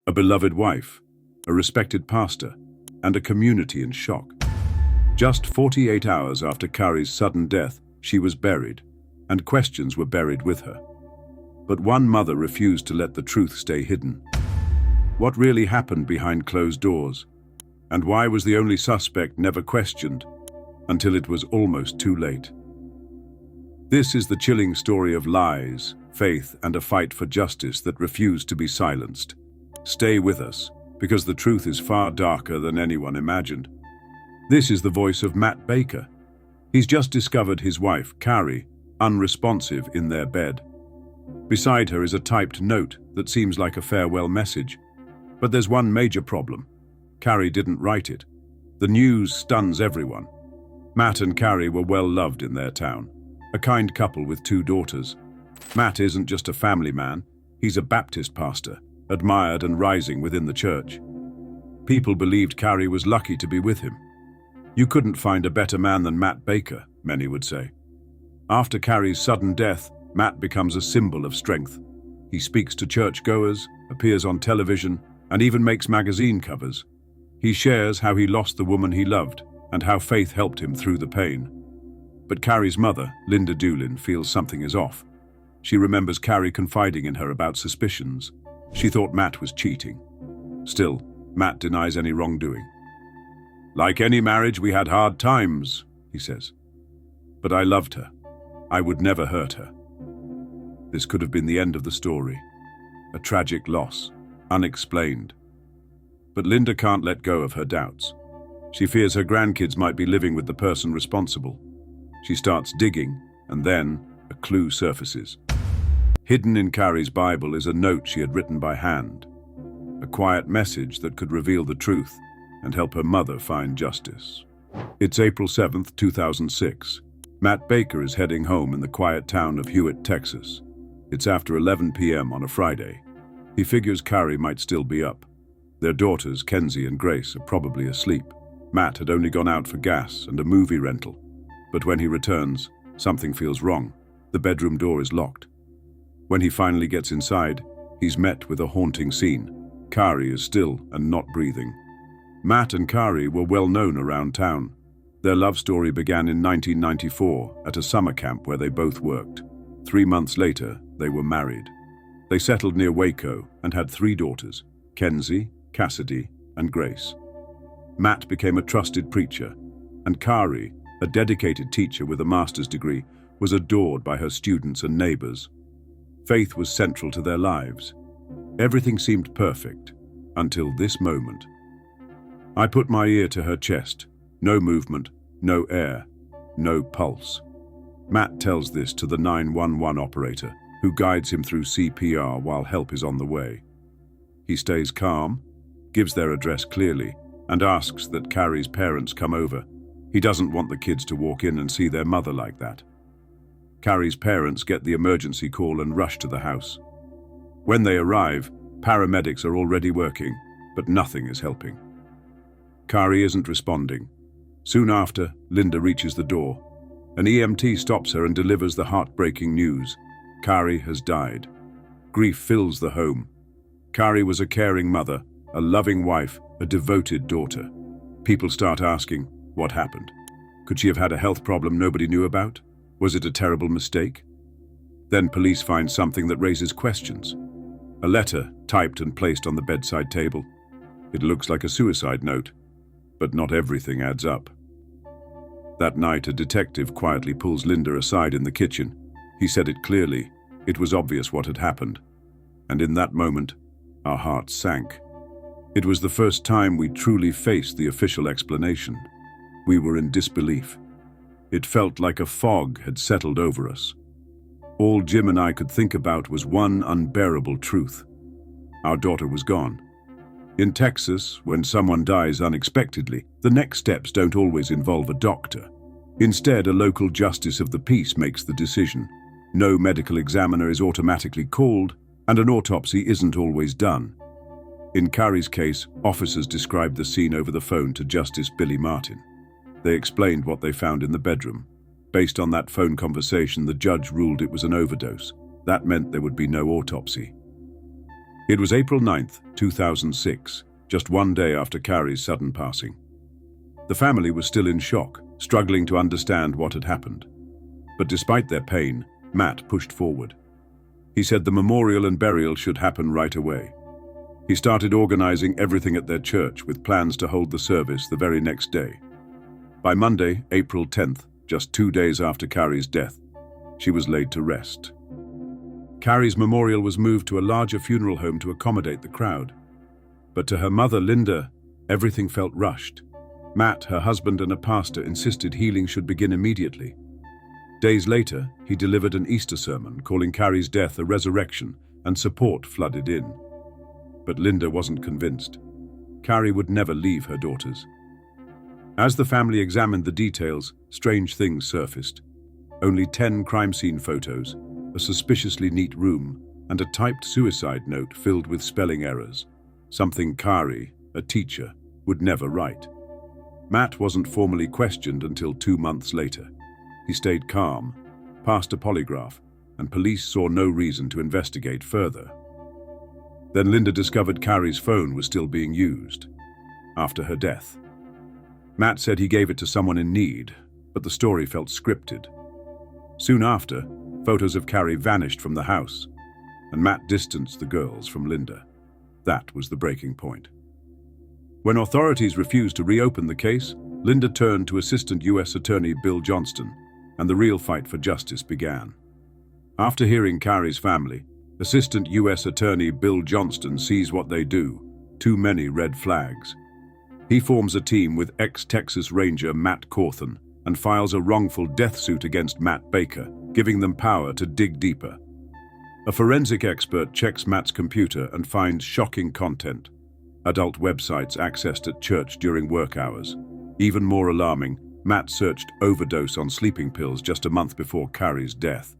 a beloved wife, a respected pastor, and a community in shock. Just 48 hours after Kari's sudden death, she was buried, and questions were buried with her. But one mother refused to let the truth stay hidden. What really happened behind closed doors? And why was the only suspect never questioned until it was almost too late? This is the chilling story of lies, faith, and a fight for justice that refused to be silenced. Stay with us, because the truth is far darker than anyone imagined. This is the voice of Matt Baker. He's just discovered his wife, Kari, unresponsive in their bed. Beside her is a typed note that seems like a farewell message. But there's one major problem. Kari didn't write it. The news stuns everyone. Matt and Kari were well loved in their town, a kind couple with 2 daughters. Matt isn't just a family man, he's a Baptist pastor, admired and rising within the church. People believed Kari was lucky to be with him. You couldn't find a better man than Matt Baker, many would say. After Kari's sudden death, Matt becomes a symbol of strength. He speaks to churchgoers, appears on television, and even makes magazine covers. He shares how he lost the woman he loved and how faith helped him through the pain. But Kari's mother, Linda Doolin, feels something is off. She remembers Kari confiding in her about suspicions. She thought Matt was cheating. Still, Matt denies any wrongdoing. "Like any marriage, we had hard times," he says. "But I loved her. I would never hurt her." This could have been the end of the story. A tragic loss, unexplained. But Linda can't let go of her doubts. She fears her grandkids might be living with the person responsible. She starts digging, and then a clue surfaces. Hidden in Kari's Bible is a note she had written by hand. A quiet message that could reveal the truth and help her mother find justice. It's April 7th, 2006. Matt Baker is heading home in the quiet town of Hewitt, Texas. It's after 11 p.m. on a Friday. He figures Kari might still be up. Their daughters, Kenzie and Grace, are probably asleep. Matt had only gone out for gas and a movie rental. But when he returns, something feels wrong. The bedroom door is locked. When he finally gets inside, he's met with a haunting scene. Kari is still and not breathing. Matt and Kari were well known around town. Their love story began in 1994 at a summer camp where they both worked. 3 months later, they were married. They settled near Waco and had 3 daughters, Kenzie, Cassidy, and Grace. Matt became a trusted preacher, and Kari, a dedicated teacher with a master's degree, was adored by her students and neighbors. Faith was central to their lives. Everything seemed perfect, until this moment. I put my ear to her chest. No movement, no air, no pulse. Matt tells this to the 911 operator, who guides him through CPR while help is on the way. He stays calm, gives their address clearly, and asks that Kari's parents come over. He doesn't want the kids to walk in and see their mother like that. Kari's parents get the emergency call and rush to the house. When they arrive, paramedics are already working, but nothing is helping. Kari isn't responding. Soon after, Linda reaches the door. An EMT stops her and delivers the heartbreaking news. Kari has died. Grief fills the home. Kari was a caring mother, a loving wife, a devoted daughter. People start asking, what happened? Could she have had a health problem nobody knew about? Was it a terrible mistake? Then police find something that raises questions. A letter typed and placed on the bedside table. It looks like a suicide note, but not everything adds up. That night, a detective quietly pulls Linda aside in the kitchen. He said it clearly. It was obvious what had happened. And in that moment, our hearts sank. It was the first time we truly faced the official explanation. We were in disbelief. It felt like a fog had settled over us. All Jim and I could think about was one unbearable truth. Our daughter was gone. In Texas, when someone dies unexpectedly, the next steps don't always involve a doctor. Instead, a local justice of the peace makes the decision. No medical examiner is automatically called, and an autopsy isn't always done. In Kari's case, officers described the scene over the phone to Justice Billy Martin. They explained what they found in the bedroom. Based on that phone conversation, the judge ruled it was an overdose. That meant there would be no autopsy. It was April 9th, 2006, just one day after Kari's sudden passing. The family was still in shock, struggling to understand what had happened. But despite their pain, Matt pushed forward. He said the memorial and burial should happen right away. He started organizing everything at their church with plans to hold the service the very next day. By Monday, April 10th, just 2 days after Kari's death, she was laid to rest. Kari's memorial was moved to a larger funeral home to accommodate the crowd. But to her mother, Linda, everything felt rushed. Matt, her husband and a pastor, insisted healing should begin immediately. Days later, he delivered an Easter sermon calling Kari's death a resurrection, and support flooded in. But Linda wasn't convinced. Kari would never leave her daughters. As the family examined the details, strange things surfaced. Only 10 crime scene photos, a suspiciously neat room, and a typed suicide note filled with spelling errors. Something Kari, a teacher, would never write. Matt wasn't formally questioned until 2 months later. He stayed calm, passed a polygraph, and police saw no reason to investigate further. Then Linda discovered Kari's phone was still being used after her death. Matt said he gave it to someone in need, but the story felt scripted. Soon after, photos of Kari vanished from the house, and Matt distanced the girls from Linda. That was the breaking point. When authorities refused to reopen the case, Linda turned to Assistant U.S. Attorney Bill Johnston, and the real fight for justice began. After hearing Kari's family, Assistant U.S. Attorney Bill Johnston sees what they do: too many red flags. He forms a team with ex-Texas Ranger Matt Cawthon and files a wrongful death suit against Matt Baker, giving them power to dig deeper. A forensic expert checks Matt's computer and finds shocking content. Adult websites accessed at church during work hours. Even more alarming, Matt searched overdose on sleeping pills just a month before Kari's death.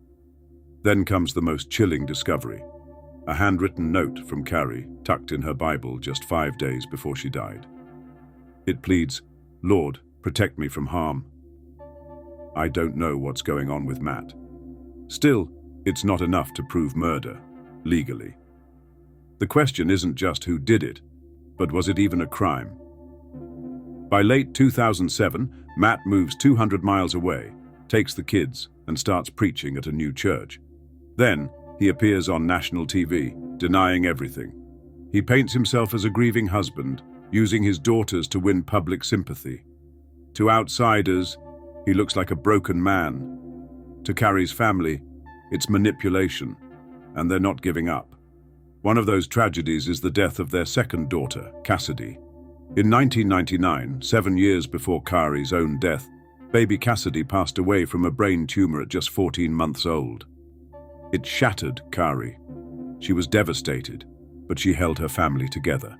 Then comes the most chilling discovery: a handwritten note from Kari tucked in her Bible just 5 days before she died. It pleads, "Lord, protect me from harm." I don't know what's going on with Matt. Still, it's not enough to prove murder, legally. The question isn't just who did it, but was it even a crime? By late 2007, Matt moves 200 miles away, takes the kids, and starts preaching at a new church. Then, he appears on national TV, denying everything. He paints himself as a grieving husband, using his daughters to win public sympathy. To outsiders, he looks like a broken man. To Kari's family, it's manipulation, and they're not giving up. One of those tragedies is the death of their second daughter, Cassidy. In 1999, 7 years before Kari's own death, baby Cassidy passed away from a brain tumor at just 14 months old. It shattered Kari. She was devastated, but she held her family together,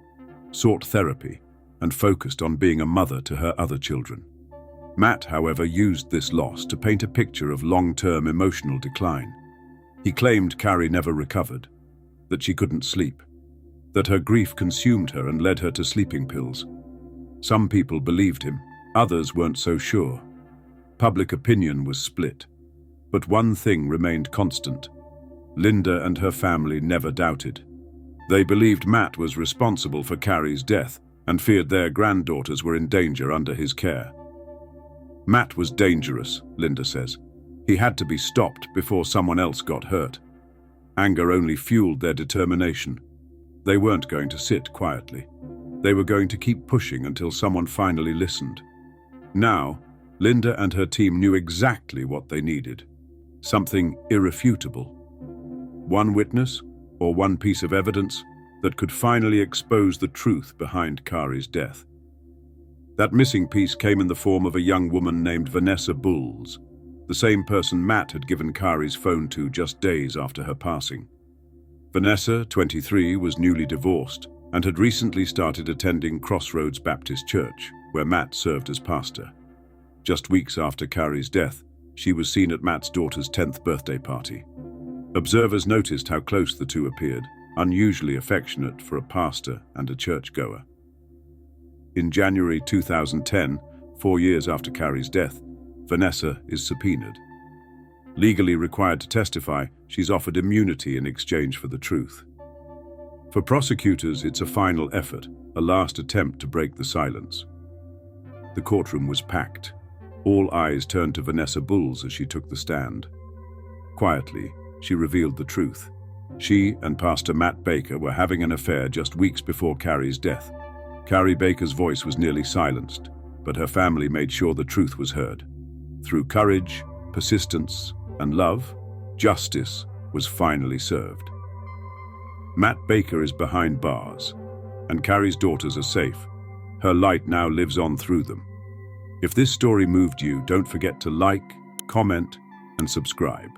sought therapy, and focused on being a mother to her other children. Matt, however, used this loss to paint a picture of long-term emotional decline. He claimed Kari never recovered, that she couldn't sleep, that her grief consumed her and led her to sleeping pills. Some people believed him, others weren't so sure. Public opinion was split, but one thing remained constant. Linda and her family never doubted. They believed Matt was responsible for Kari's death and feared their granddaughters were in danger under his care. Matt was dangerous, Linda says. He had to be stopped before someone else got hurt. Anger only fueled their determination. They weren't going to sit quietly. They were going to keep pushing until someone finally listened. Now, Linda and her team knew exactly what they needed. Something irrefutable. One witness, or one piece of evidence, that could finally expose the truth behind Kari's death. That missing piece came in the form of a young woman named Vanessa Bulls, the same person Matt had given Kari's phone to just days after her passing. Vanessa, 23, was newly divorced and had recently started attending Crossroads Baptist Church, where Matt served as pastor. Just weeks after Kari's death, she was seen at Matt's daughter's 10th birthday party. Observers noticed how close the two appeared, unusually affectionate for a pastor and a churchgoer. In January 2010, 4 years after Kari's death, Vanessa is subpoenaed. Legally required to testify, she's offered immunity in exchange for the truth. For prosecutors, it's a final effort, a last attempt to break the silence. The courtroom was packed. All eyes turned to Vanessa Bulls as she took the stand. Quietly, she revealed the truth. She and Pastor Matt Baker were having an affair just weeks before Kari's death. Kari Baker's voice was nearly silenced, but her family made sure the truth was heard. Through courage, persistence, and love, justice was finally served. Matt Baker is behind bars, and Kari's daughters are safe. Her light now lives on through them. If this story moved you, don't forget to like, comment, and subscribe.